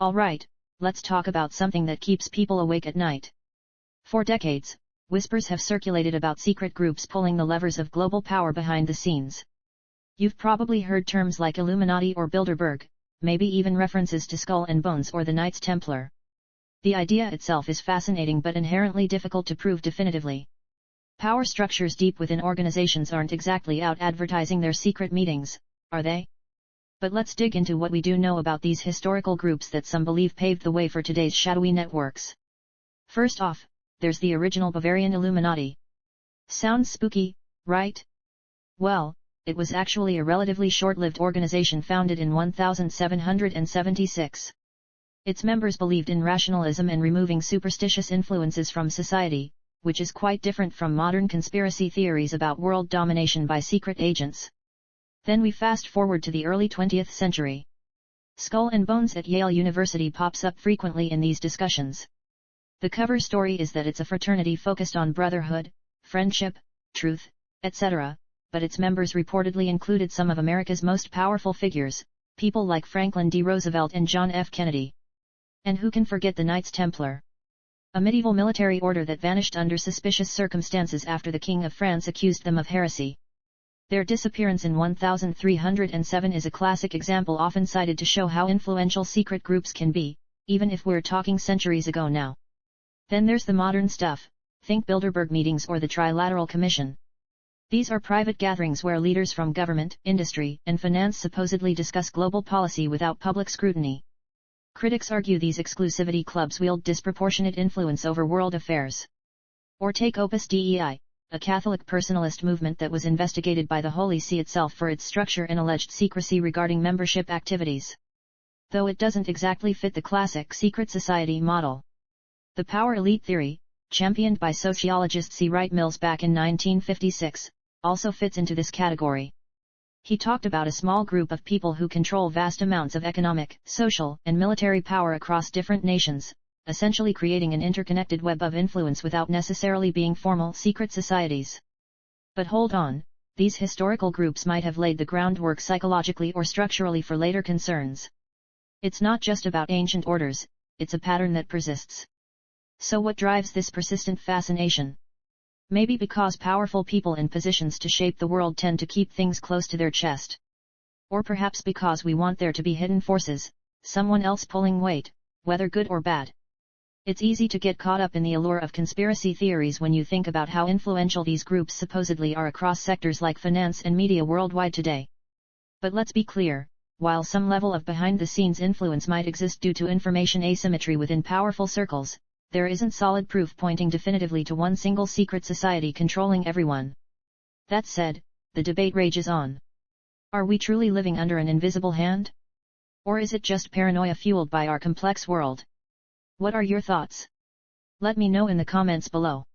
Alright, let's talk about something that keeps people awake at night. For decades, whispers have circulated about secret groups pulling the levers of global power behind the scenes. You've probably heard terms like Illuminati or Bilderberg, maybe even references to Skull and Bones or the Knights Templar. The idea itself is fascinating but inherently difficult to prove definitively. Power structures deep within organizations aren't exactly out advertising their secret meetings, are they? But let's dig into what we do know about these historical groups that some believe paved the way for today's shadowy networks. First off, there's the original Bavarian Illuminati. Sounds spooky, right? Well, it was actually a relatively short-lived organization founded in 1776. Its members believed in rationalism and removing superstitious influences from society, which is quite different from modern conspiracy theories about world domination by secret agents. Then we fast forward to the early 20th century. Skull and Bones at Yale University pops up frequently in these discussions. The cover story is that it's a fraternity focused on brotherhood, friendship, truth, etc., but its members reportedly included some of America's most powerful figures, people like Franklin D. Roosevelt and John F. Kennedy. And who can forget the Knights Templar? A medieval military order that vanished under suspicious circumstances after the King of France accused them of heresy. Their disappearance in 1307 is a classic example often cited to show how influential secret groups can be, even if we're talking centuries ago now. Then there's the modern stuff, think Bilderberg meetings or the Trilateral Commission. These are private gatherings where leaders from government, industry, and finance supposedly discuss global policy without public scrutiny. Critics argue these exclusivity clubs wield disproportionate influence over world affairs. Or take Opus Dei, a Catholic personalist movement that was investigated by the Holy See itself for its structure and alleged secrecy regarding membership activities. Though it doesn't exactly fit the classic secret society model. The power elite theory, championed by sociologist C. Wright Mills back in 1956, also fits into this category. He talked about a small group of people who control vast amounts of economic, social, and military power across different nations, essentially creating an interconnected web of influence without necessarily being formal secret societies. But hold on, these historical groups might have laid the groundwork psychologically or structurally for later concerns. It's not just about ancient orders, it's a pattern that persists. So what drives this persistent fascination? Maybe because powerful people in positions to shape the world tend to keep things close to their chest. Or perhaps because we want there to be hidden forces, someone else pulling weight, whether good or bad. It's easy to get caught up in the allure of conspiracy theories when you think about how influential these groups supposedly are across sectors like finance and media worldwide today. But let's be clear, while some level of behind-the-scenes influence might exist due to information asymmetry within powerful circles, there isn't solid proof pointing definitively to one single secret society controlling everyone. That said, the debate rages on. Are we truly living under an invisible hand? Or is it just paranoia fueled by our complex world? What are your thoughts? Let me know in the comments below.